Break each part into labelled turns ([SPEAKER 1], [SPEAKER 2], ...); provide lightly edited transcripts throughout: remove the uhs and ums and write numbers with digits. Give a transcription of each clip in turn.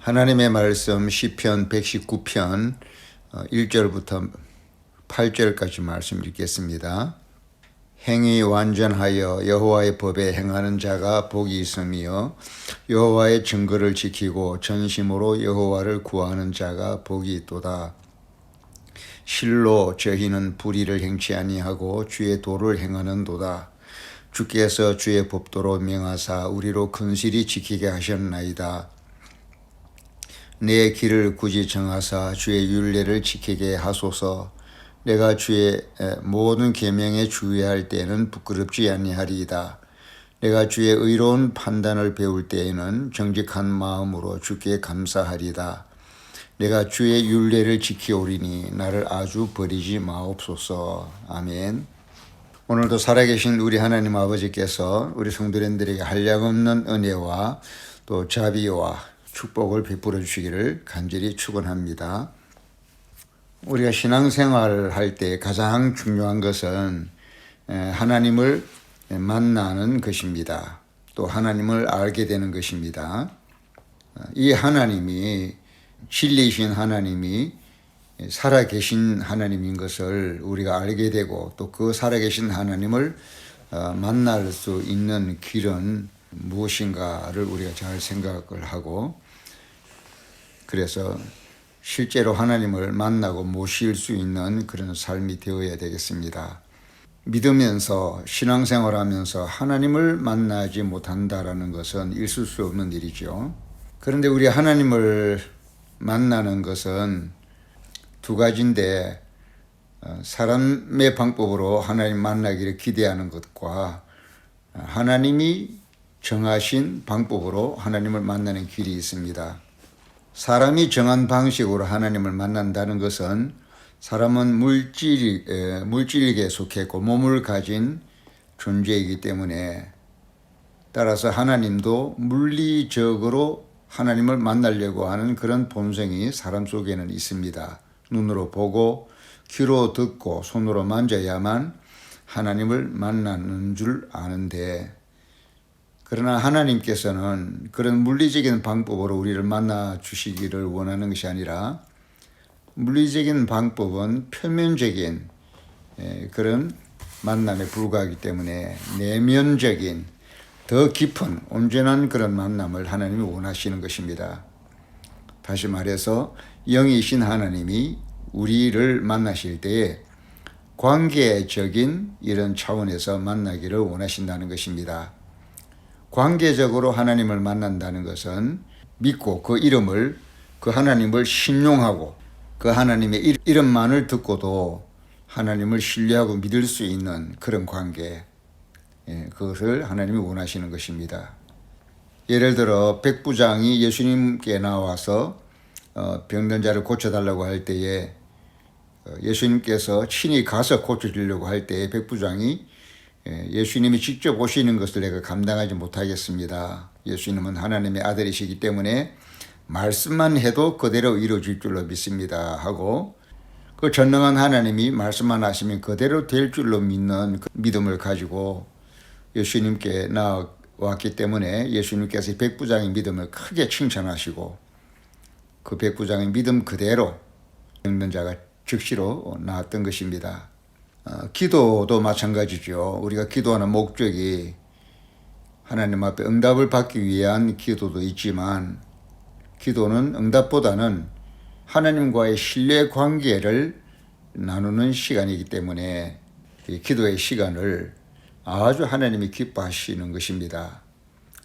[SPEAKER 1] 하나님의 말씀 시편 119편 1절부터 8절까지 말씀 읽겠습니다. 행위 완전하여 여호와의 법에 행하는 자가 복이 있으며 여호와의 증거를 지키고 전심으로 여호와를 구하는 자가 복이 있도다. 실로 저희는 불의를 행치 아니하고 주의 도를 행하는도다. 주께서 주의 법도로 명하사 우리로 근실히 지키게 하셨나이다. 내 길을 굳이 정하사 주의 율례를 지키게 하소서. 내가 주의 모든 계명에 주의할 때에는 부끄럽지 아니하리이다. 내가 주의 의로운 판단을 배울 때에는 정직한 마음으로 주께 감사하리이다. 내가 주의 율례를 지키오리니 나를 아주 버리지 마옵소서. 아멘. 오늘도 살아계신 우리 하나님 아버지께서 우리 성도님들에게 한량없는 은혜와 또 자비와 축복을 베풀어 주시기를 간절히 축원합니다. 우리가 신앙생활을 할 때 가장 중요한 것은 하나님을 만나는 것입니다. 또 하나님을 알게 되는 것입니다. 이 하나님이 진리이신 하나님이 살아계신 하나님인 것을 우리가 알게 되고 또 그 살아계신 하나님을 만날 수 있는 길은 무엇인가를 우리가 잘 생각을 하고 그래서 실제로 하나님을 만나고 모실 수 있는 그런 삶이 되어야 되겠습니다. 믿으면서 신앙생활하면서 하나님을 만나지 못한다라는 것은 있을 수 없는 일이죠. 그런데 우리 하나님을 만나는 것은 두 가지인데 사람의 방법으로 하나님 만나기를 기대하는 것과 하나님이 정하신 방법으로 하나님을 만나는 길이 있습니다. 사람이 정한 방식으로 하나님을 만난다는 것은 사람은 물질에게 속했고 몸을 가진 존재이기 때문에 따라서 하나님도 물리적으로 하나님을 만나려고 하는 그런 본성이 사람 속에는 있습니다. 눈으로 보고 귀로 듣고 손으로 만져야만 하나님을 만나는 줄 아는데 그러나 하나님께서는 그런 물리적인 방법으로 우리를 만나 주시기를 원하는 것이 아니라 물리적인 방법은 표면적인 그런 만남에 불과하기 때문에 내면적인 더 깊은 온전한 그런 만남을 하나님이 원하시는 것입니다. 다시 말해서 영이신 하나님이 우리를 만나실 때에 관계적인 이런 차원에서 만나기를 원하신다는 것입니다. 관계적으로 하나님을 만난다는 것은 믿고 그 이름을 그 하나님을 신용하고 그 하나님의 이름만을 듣고도 하나님을 신뢰하고 믿을 수 있는 그런 관계, 그것을 하나님이 원하시는 것입니다. 예를 들어 백부장이 예수님께 나와서 병든 자를 고쳐달라고 할 때에 예수님께서 친히 가서 고쳐주려고 할 때에 백부장이 예수님이 직접 오시는 것을 내가 감당하지 못하겠습니다. 예수님은 하나님의 아들이시기 때문에 말씀만 해도 그대로 이루어질 줄로 믿습니다 하고 그 전능한 하나님이 말씀만 하시면 그대로 될 줄로 믿는 그 믿음을 가지고 예수님께 나왔기 때문에 예수님께서 백부장의 믿음을 크게 칭찬하시고 그 백부장의 믿음 그대로 병든 자가 즉시로 나았던 것입니다. 기도도 마찬가지죠. 우리가 기도하는 목적이 하나님 앞에 응답을 받기 위한 기도도 있지만 기도는 응답보다는 하나님과의 신뢰 관계를 나누는 시간이기 때문에 이 기도의 시간을 아주 하나님이 기뻐하시는 것입니다.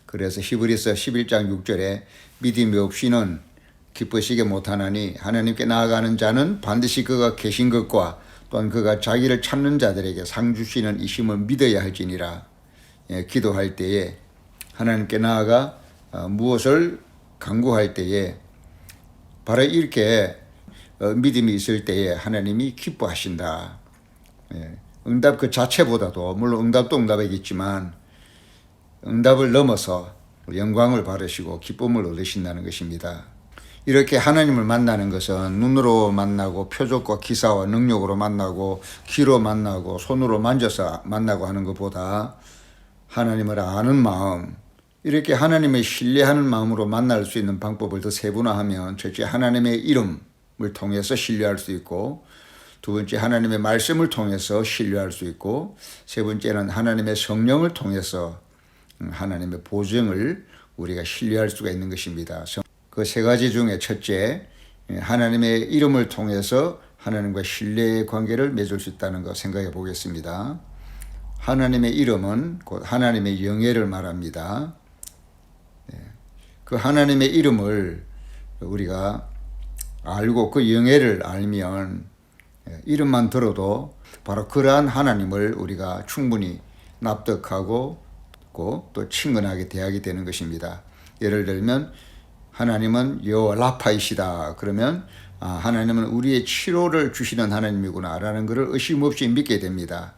[SPEAKER 1] 그래서 히브리서 11장 6절에 믿음이 없이는 기쁘시게 못하나니 하나님께 나아가는 자는 반드시 그가 계신 것과 또한 그가 자기를 찾는 자들에게 상 주시는 이심을 믿어야 할지니라. 기도할 때에 하나님께 나아가 무엇을 간구할 때에 바로 이렇게 믿음이 있을 때에 하나님이 기뻐하신다. 응답 그 자체보다도 물론 응답도 응답이겠지만 응답을 넘어서 영광을 받으시고 기쁨을 얻으신다는 것입니다. 이렇게 하나님을 만나는 것은 눈으로 만나고 표적과 기사와 능력으로 만나고 귀로 만나고 손으로 만져서 만나고 하는 것보다 하나님을 아는 마음 이렇게 하나님을 신뢰하는 마음으로 만날 수 있는 방법을 더 세분화하면 첫째 하나님의 이름을 통해서 신뢰할 수 있고 두 번째 하나님의 말씀을 통해서 신뢰할 수 있고 세 번째는 하나님의 성령을 통해서 하나님의 보증을 우리가 신뢰할 수가 있는 것입니다. 그 세 가지 중에 첫째 하나님의 이름을 통해서 하나님과 신뢰의 관계를 맺을 수 있다는 거 생각해 보겠습니다. 하나님의 이름은 곧 하나님의 영예를 말합니다. 그 하나님의 이름을 우리가 알고 그 영예를 알면 이름만 들어도 바로 그러한 하나님을 우리가 충분히 납득하고 또 친근하게 대하게 되는 것입니다. 예를 들면 하나님은 여호와 라파이시다. 그러면 하나님은 우리의 치료를 주시는 하나님이구나라는 것을 의심 없이 믿게 됩니다.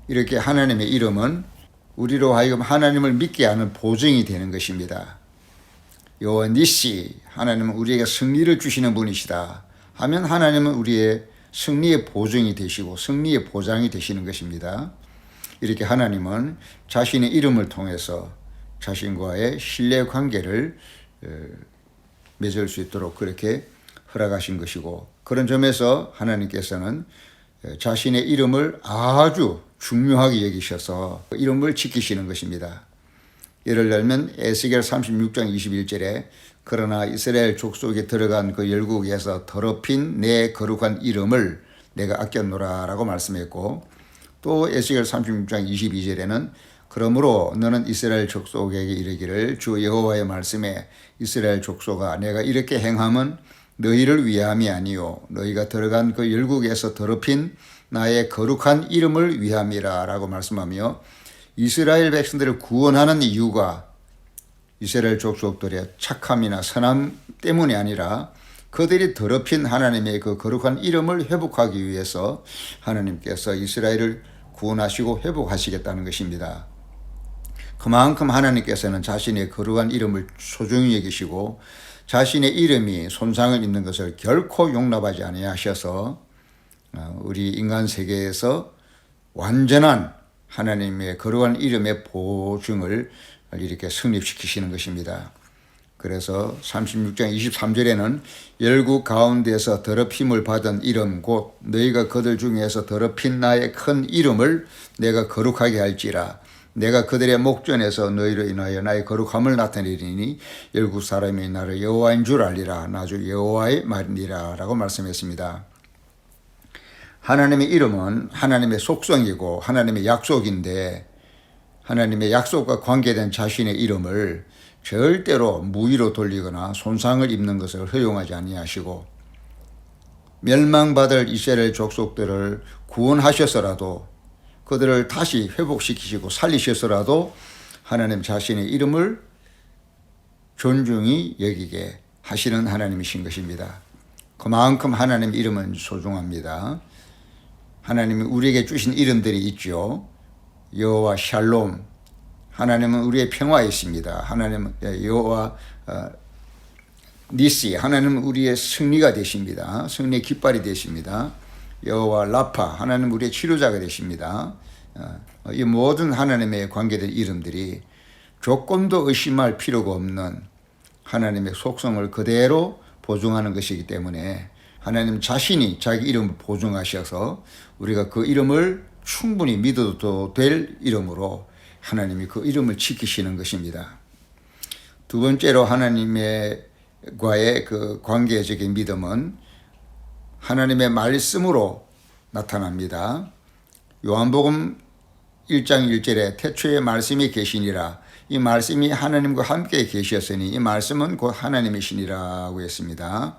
[SPEAKER 1] 이렇게 하나님의 이름은 우리로 하여금 하나님을 믿게 하는 보증이 되는 것입니다. 여호와 니시, 하나님은 우리에게 승리를 주시는 분이시다 하면 하나님은 우리의 승리의 보증이 되시고 승리의 보장이 되시는 것입니다. 이렇게 하나님은 자신의 이름을 통해서 자신과의 신뢰 관계를 맺을 수 있도록 그렇게 허락하신 것이고 그런 점에서 하나님께서는 자신의 이름을 아주 중요하게 여기셔서 이름을 지키시는 것입니다. 예를 들면 에스겔 36장 21절에 그러나 이스라엘 족속에 들어간 그 열국에서 더럽힌 내 거룩한 이름을 내가 아꼈노라 라고 말씀했고 또 에스겔 36장 22절에는 그러므로 너는 이스라엘 족속에게 이르기를 주 여호와의 말씀에 이스라엘 족속아 내가 이렇게 행함은 너희를 위함이 아니요 너희가 들어간 그 열국에서 더럽힌 나의 거룩한 이름을 위함이라 라고 말씀하며 이스라엘 백성들을 구원하는 이유가 이스라엘 족속들의 착함이나 선함 때문이 아니라 그들이 더럽힌 하나님의 그 거룩한 이름을 회복하기 위해서 하나님께서 이스라엘을 구원하시고 회복하시겠다는 것입니다. 그만큼 하나님께서는 자신의 거룩한 이름을 소중히 여기시고 자신의 이름이 손상을 입는 것을 결코 용납하지 아니하셔서 우리 인간 세계에서 완전한 하나님의 거룩한 이름의 보증을 이렇게 성립시키시는 것입니다. 그래서 36장 23절에는 열국 가운데서 더럽힘을 받은 이름 곧 너희가 그들 중에서 더럽힌 나의 큰 이름을 내가 거룩하게 할지라 내가 그들의 목전에서 너희로 인하여 나의 거룩함을 나타내리니 열국 사람이 나를 여호와인 줄 알리라 나 주 여호와의 말이니라 라고 말씀했습니다. 하나님의 이름은 하나님의 속성이고 하나님의 약속인데 하나님의 약속과 관계된 자신의 이름을 절대로 무위로 돌리거나 손상을 입는 것을 허용하지 아니하시고 멸망받을 이스라엘 족속들을 구원하셔서라도 그들을 다시 회복시키시고 살리셔서라도 하나님 자신의 이름을 존중히 여기게 하시는 하나님이신 것입니다. 그만큼 하나님 이름은 소중합니다. 하나님이 우리에게 주신 이름들이 있죠. 여호와 샬롬, 하나님은 우리의 평화이십니다. 하나님은 여호와 니시, 하나님은 우리의 승리가 되십니다. 승리의 깃발이 되십니다. 여호와 라파, 하나님은 우리의 치료자가 되십니다. 이 모든 하나님의 관계된 이름들이 조금도 의심할 필요가 없는 하나님의 속성을 그대로 보증하는 것이기 때문에 하나님 자신이 자기 이름을 보증하셔서 우리가 그 이름을 충분히 믿어도 될 이름으로 하나님이 그 이름을 지키시는 것입니다. 두 번째로 하나님과의 그 관계적인 믿음은 하나님의 말씀으로 나타납니다. 요한복음 1장 1절에 태초에 말씀이 계시니라 이 말씀이 하나님과 함께 계셨으니 이 말씀은 곧 하나님이시니라고 했습니다.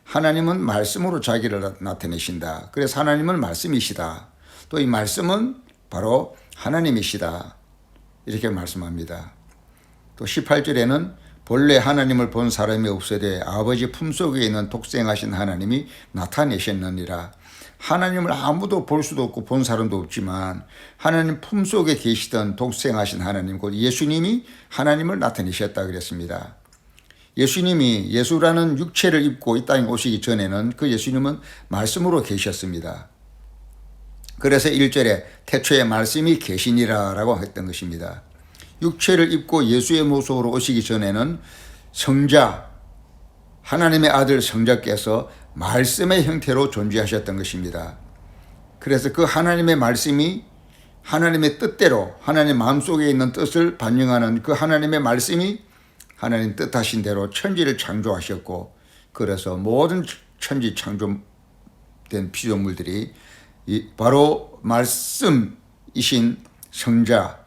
[SPEAKER 1] 하나님은 말씀으로 자기를 나타내신다. 그래서 하나님은 말씀이시다. 또 이 말씀은 바로 하나님이시다. 이렇게 말씀합니다. 또 18절에는 본래 하나님을 본 사람이 없으되 아버지 품속에 있는 독생하신 하나님이 나타내셨느니라. 하나님을 아무도 볼 수도 없고 본 사람도 없지만 하나님 품속에 계시던 독생하신 하나님 곧 예수님이 하나님을 나타내셨다 그랬습니다. 예수님이 예수라는 육체를 입고 이 땅에 오시기 전에는 그 예수님은 말씀으로 계셨습니다. 그래서 1절에 태초에 말씀이 계시니라 라고 했던 것입니다. 육체를 입고 예수의 모습으로 오시기 전에는 성자, 하나님의 아들 성자께서 말씀의 형태로 존재하셨던 것입니다. 그래서 그 하나님의 말씀이 하나님의 뜻대로 하나님 마음속에 있는 뜻을 반영하는 그 하나님의 말씀이 하나님 뜻하신 대로 천지를 창조하셨고, 그래서 모든 천지 창조된 피조물들이 바로 말씀이신 성자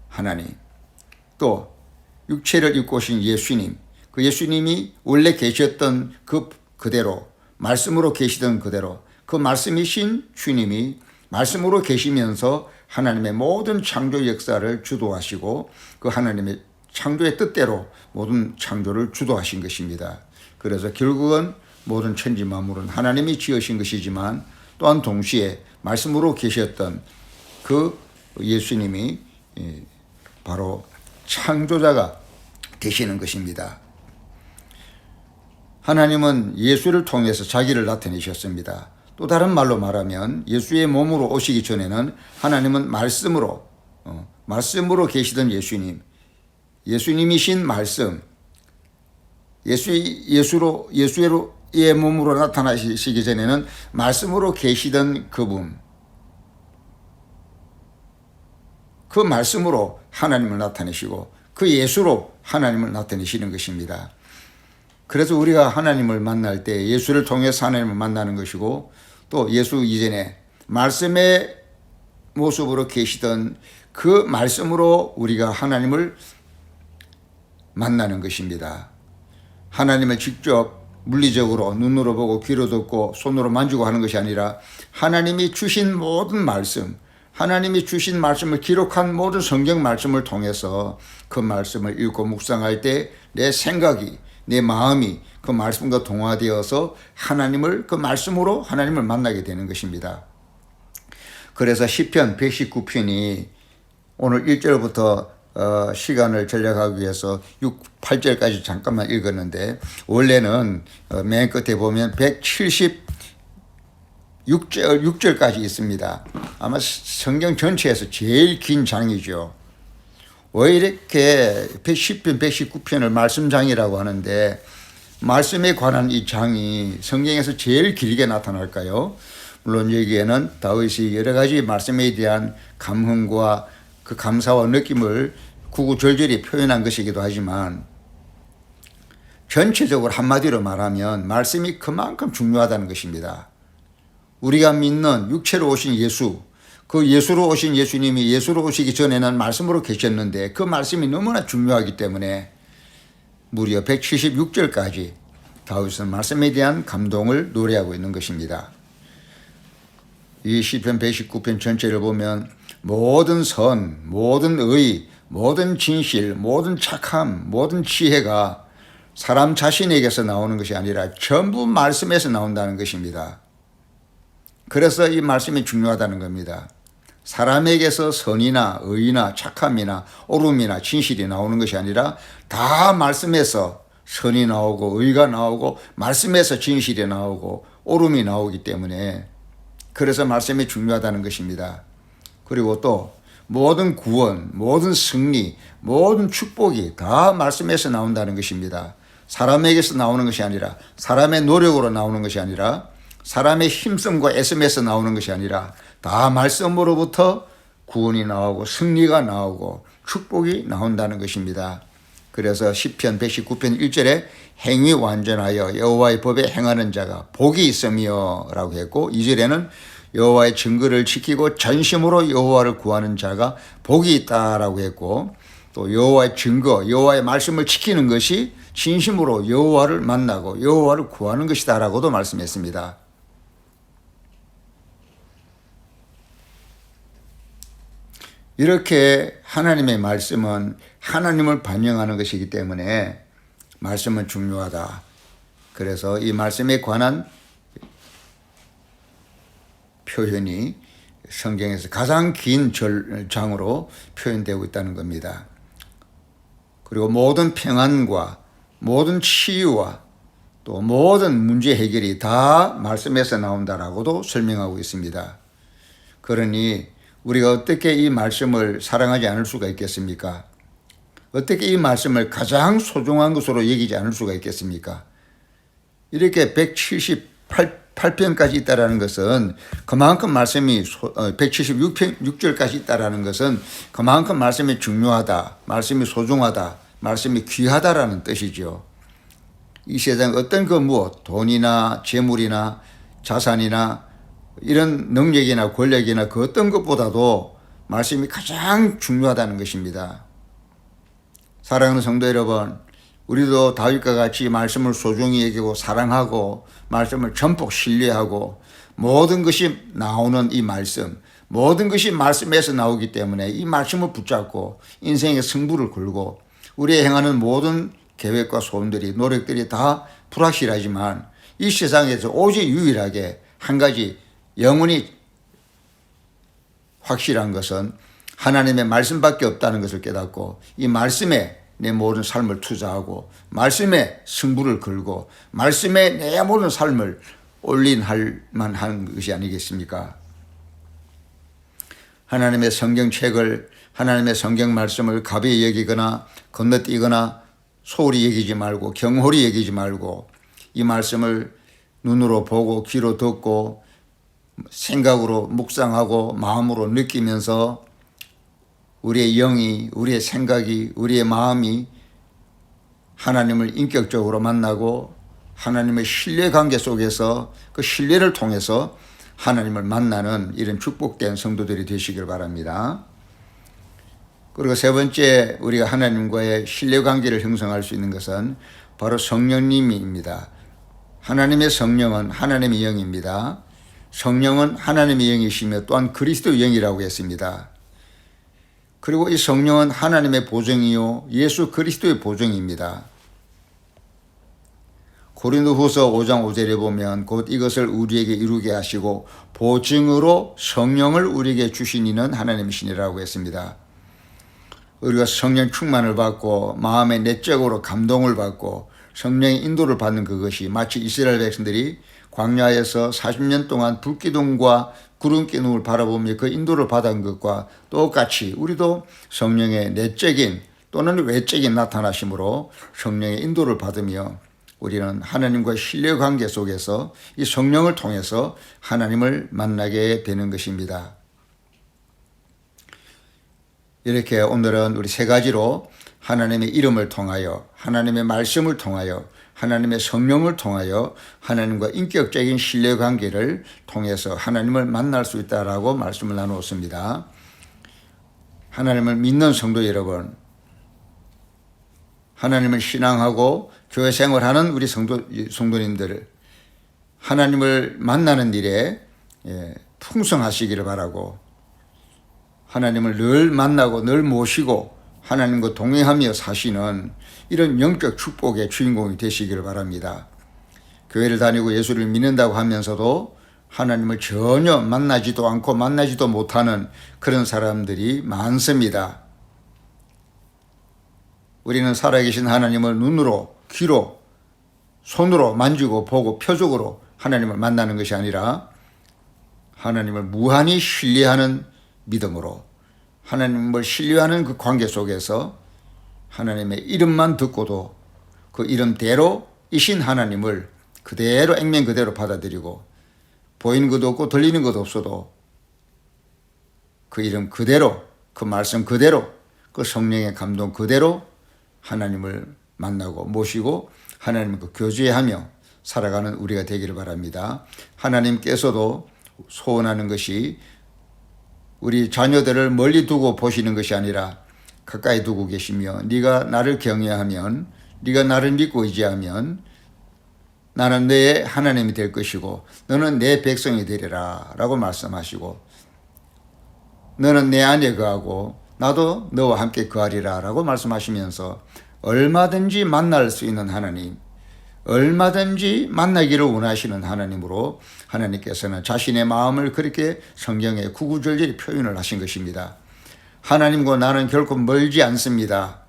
[SPEAKER 1] 하나님, 또 육체를 입고 오신 예수님, 그 예수님이 원래 계셨던 그대로 말씀으로 계시던 그대로 그 말씀이신 주님이 말씀으로 계시면서 하나님의 모든 창조 역사를 주도하시고 그 하나님의 창조의 뜻대로 모든 창조를 주도하신 것입니다. 그래서 결국은 모든 천지 만물은 하나님이 지으신 것이지만 또한 동시에 말씀으로 계셨던 그 예수님이 바로 창조자가 되시는 것입니다. 하나님은 예수를 통해서 자기를 나타내셨습니다. 또 다른 말로 말하면 예수의 몸으로 오시기 전에는 하나님은 말씀으로 계시던 예수님, 예수님이신 말씀, 예수의 몸으로 나타나시기 전에는 말씀으로 계시던 그분, 그 말씀으로 하나님을 나타내시고 그 예수로 하나님을 나타내시는 것입니다. 그래서 우리가 하나님을 만날 때 예수를 통해서 하나님을 만나는 것이고, 또 예수 이전에 말씀의 모습으로 계시던 그 말씀으로 우리가 하나님을 만나는 것입니다. 하나님을 직접 물리적으로 눈으로 보고 귀로 듣고 손으로 만지고 하는 것이 아니라 하나님이 주신 모든 말씀, 하나님이 주신 말씀을 기록한 모든 성경 말씀을 통해서 그 말씀을 읽고 묵상할 때 내 생각이, 내 마음이 그 말씀과 동화되어서 그 말씀으로 하나님을 만나게 되는 것입니다. 그래서 시편 119편이 오늘 1절부터 시간을 전략하기 위해서 8절까지 잠깐만 읽었는데, 원래는 맨 끝에 보면 176절까지 있습니다. 아마 성경 전체에서 제일 긴 장이죠. 왜 이렇게 시편 119편을 말씀장이라고 하는데 말씀에 관한 이 장이 성경에서 제일 길게 나타날까요? 물론 여기에는 다윗이 여러 가지 말씀에 대한 감흥과 그 감사와 느낌을 구구절절히 표현한 것이기도 하지만, 전체적으로 한마디로 말하면 말씀이 그만큼 중요하다는 것입니다. 우리가 믿는 육체로 오신 예수, 그 예수로 오신 예수님이 예수로 오시기 전에는 말씀으로 계셨는데 그 말씀이 너무나 중요하기 때문에 무려 176절까지 다윗은 말씀에 대한 감동을 노래하고 있는 것입니다. 이 시편 119편 전체를 보면 모든 선, 모든 의, 모든 진실, 모든 착함, 모든 지혜가 사람 자신에게서 나오는 것이 아니라 전부 말씀에서 나온다는 것입니다. 그래서 이 말씀이 중요하다는 겁니다. 사람에게서 선이나 의나 착함이나 옳음이나 진실이 나오는 것이 아니라 다 말씀에서 선이 나오고 의가 나오고 말씀에서 진실이 나오고 옳음이 나오기 때문에, 그래서 말씀이 중요하다는 것입니다. 그리고 또 모든 구원, 모든 승리, 모든 축복이 다 말씀에서 나온다는 것입니다. 사람에게서 나오는 것이 아니라, 사람의 노력으로 나오는 것이 아니라, 사람의 힘씀과 애씀에서 나오는 것이 아니라 다 말씀으로부터 구원이 나오고 승리가 나오고 축복이 나온다는 것입니다. 그래서 시편 119편 1절에 행위 완전하여 여호와의 법에 행하는 자가 복이 있으며 라고 했고, 2절에는 여호와의 증거를 지키고 전심으로 여호와를 구하는 자가 복이 있다라고 했고, 또 여호와의 증거, 여호와의 말씀을 지키는 것이 진심으로 여호와를 만나고 여호와를 구하는 것이다라고도 말씀했습니다. 이렇게 하나님의 말씀은 하나님을 반영하는 것이기 때문에 말씀은 중요하다. 그래서 이 말씀에 관한 표현이 성경에서 가장 긴 장으로 표현되고 있다는 겁니다. 그리고 모든 평안과 모든 치유와 또 모든 문제 해결이 다 말씀에서 나온다라고도 설명하고 있습니다. 그러니 우리가 어떻게 이 말씀을 사랑하지 않을 수가 있겠습니까? 어떻게 이 말씀을 가장 소중한 것으로 여기지 않을 수가 있겠습니까? 이렇게 178편까지 있다라는 것은 그만큼 말씀이 176절까지 있다라는 것은 그만큼 말씀이 중요하다, 말씀이 소중하다, 말씀이 귀하다라는 뜻이죠. 이 세상 어떤 그 무엇, 돈이나 재물이나 자산이나 이런 능력이나 권력이나 그 어떤 것보다도 말씀이 가장 중요하다는 것입니다. 사랑하는 성도 여러분, 우리도 다윗과 같이 말씀을 소중히 여기고 사랑하고 말씀을 전폭 신뢰하고 모든 것이 나오는 이 말씀, 모든 것이 말씀에서 나오기 때문에 이 말씀을 붙잡고 인생의 승부를 걸고 우리의 행하는 모든 계획과 소원들이 노력들이 다 불확실하지만 이 세상에서 오직 유일하게 한 가지 영원히 확실한 것은 하나님의 말씀밖에 없다는 것을 깨닫고 이 말씀에 내 모든 삶을 투자하고 말씀에 승부를 걸고 말씀에 내 모든 삶을 올인할 만한 것이 아니겠습니까? 하나님의 성경책을, 하나님의 성경 말씀을 가벼이 여기거나 건너뛰거나 소홀히 여기지 말고 경홀히 여기지 말고 이 말씀을 눈으로 보고 귀로 듣고 생각으로 묵상하고 마음으로 느끼면서 우리의 영이, 우리의 생각이, 우리의 마음이 하나님을 인격적으로 만나고 하나님의 신뢰관계 속에서 그 신뢰를 통해서 하나님을 만나는 이런 축복된 성도들이 되시길 바랍니다. 그리고 세 번째 우리가 하나님과의 신뢰관계를 형성할 수 있는 것은 바로 성령님입니다. 하나님의 성령은 하나님의 영입니다. 성령은 하나님의 영이시며 또한 그리스도의 영이라고 했습니다. 그리고 이 성령은 하나님의 보증이요 예수 그리스도의 보증입니다. 고린도후서 5장 5절에 보면 곧 이것을 우리에게 이루게 하시고 보증으로 성령을 우리에게 주신 이는 하나님이시니라고 했습니다. 우리가 성령 충만을 받고 마음의 내적으로 감동을 받고 성령의 인도를 받는 그것이 마치 이스라엘 백성들이 광야에서 40년 동안 불기둥과 구름 기둥을 바라보며 그 인도를 받은 것과 똑같이 우리도 성령의 내적인 또는 외적인 나타나심으로 성령의 인도를 받으며 우리는 하나님과의 신뢰관계 속에서 이 성령을 통해서 하나님을 만나게 되는 것입니다. 이렇게 오늘은 우리 세 가지로 하나님의 이름을 통하여 하나님의 말씀을 통하여 하나님의 성령을 통하여 하나님과 인격적인 신뢰관계를 통해서 하나님을 만날 수 있다라고 말씀을 나누었습니다. 하나님을 믿는 성도 여러분, 하나님을 신앙하고 교회 생활하는 우리 성도님들 하나님을 만나는 일에 풍성하시기를 바라고 하나님을 늘 만나고 늘 모시고 하나님과 동행하며 사시는 이런 영적 축복의 주인공이 되시기를 바랍니다. 교회를 다니고 예수를 믿는다고 하면서도 하나님을 전혀 만나지도 않고 만나지도 못하는 그런 사람들이 많습니다. 우리는 살아계신 하나님을 눈으로, 귀로, 손으로 만지고 보고 표적으로 하나님을 만나는 것이 아니라 하나님을 무한히 신뢰하는 믿음으로 하나님을 신뢰하는 그 관계 속에서 하나님의 이름만 듣고도 그 이름대로 이신 하나님을 그대로 액면 그대로 받아들이고 보이는 것도 없고 들리는 것도 없어도 그 이름 그대로 그 말씀 그대로 그 성령의 감동 그대로 하나님을 만나고 모시고 하나님과 교제하며 살아가는 우리가 되기를 바랍니다. 하나님께서도 소원하는 것이 우리 자녀들을 멀리 두고 보시는 것이 아니라 가까이 두고 계시며 네가 나를 경외하면 네가 나를 믿고 의지하면 나는 너의 하나님이 될 것이고 너는 내 백성이 되리라 라고 말씀하시고 너는 내 안에 거하고 나도 너와 함께 거하리라 라고 말씀하시면서 얼마든지 만날 수 있는 하나님, 얼마든지 만나기를 원하시는 하나님으로 하나님께서는 자신의 마음을 그렇게 성경에 구구절절히 표현을 하신 것입니다. 하나님과 나는 결코 멀지 않습니다.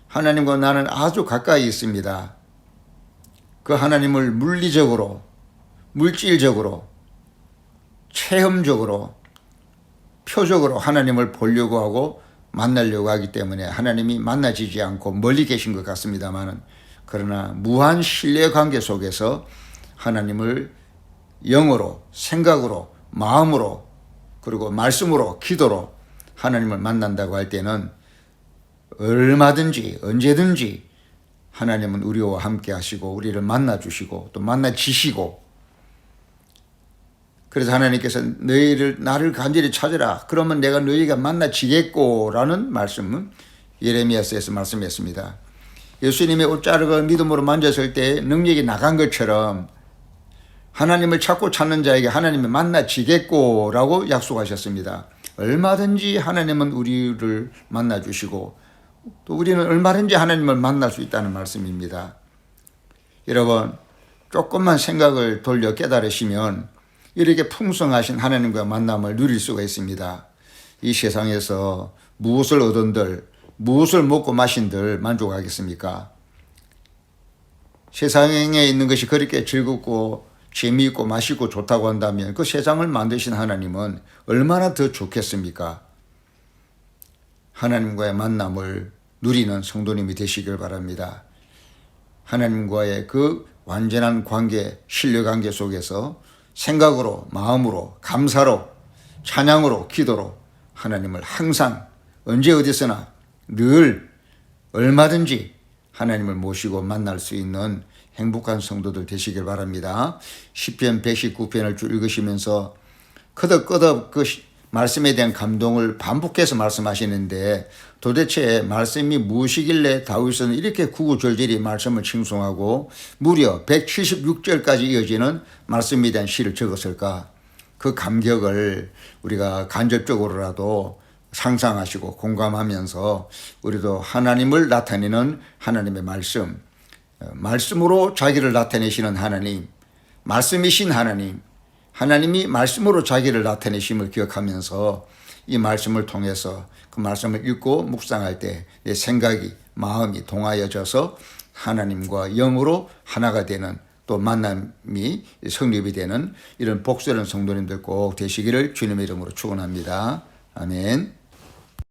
[SPEAKER 1] 하나님과 나는 아주 가까이 있습니다. 그 하나님을 물리적으로, 물질적으로, 체험적으로, 표적으로 하나님을 보려고 하고 만나려고 하기 때문에 하나님이 만나지지 않고 멀리 계신 것 같습니다만은, 그러나 무한 신뢰 관계 속에서 하나님을 영으로, 생각으로, 마음으로, 그리고 말씀으로, 기도로 하나님을 만난다고 할 때는 얼마든지 언제든지 하나님은 우리와 함께 하시고 우리를 만나 주시고 또 만나 지시고, 그래서 하나님께서 나를 간절히 찾으라, 그러면 내가 너희가 만나지겠고 라는 말씀은 예레미야서에서 말씀했습니다. 예수님의 옷자락을 믿음으로 만졌을 때 능력이 나간 것처럼 하나님을 찾는 자에게 하나님이 만나지겠고 라고 약속하셨습니다. 얼마든지 하나님은 우리를 만나주시고 또 우리는 얼마든지 하나님을 만날 수 있다는 말씀입니다. 여러분, 조금만 생각을 돌려 깨달으시면 이렇게 풍성하신 하나님과 만남을 누릴 수가 있습니다. 이 세상에서 무엇을 얻은들, 무엇을 먹고 마신들 만족하겠습니까? 세상에 있는 것이 그렇게 즐겁고 재미있고 맛있고 좋다고 한다면 그 세상을 만드신 하나님은 얼마나 더 좋겠습니까? 하나님과의 만남을 누리는 성도님이 되시길 바랍니다. 하나님과의 그 완전한 관계, 신뢰관계 속에서 생각으로, 마음으로, 감사로, 찬양으로, 기도로 하나님을 항상 언제 어디서나 늘 얼마든지 하나님을 모시고 만날 수 있는 행복한 성도들 되시길 바랍니다. 시편 119편을 쭉 읽으시면서 끄덕끄덕 그 말씀에 대한 감동을 반복해서 말씀하시는데, 도대체 말씀이 무엇이길래 다윗은 이렇게 구구절절히 말씀을 칭송하고 무려 176절까지 이어지는 말씀에 대한 시를 적었을까? 그 감격을 우리가 간접적으로라도 상상하시고 공감하면서 우리도 하나님을 나타내는 하나님의 말씀, 말씀으로 자기를 나타내시는 하나님, 말씀이신 하나님, 하나님이 말씀으로 자기를 나타내심을 기억하면서 이 말씀을 통해서 그 말씀을 읽고 묵상할 때 내 생각이, 마음이 동하여져서 하나님과 영으로 하나가 되는, 또 만남이 성립이 되는 이런 복스러운 성도님들 꼭 되시기를 주님의 이름으로 축원합니다. 아멘.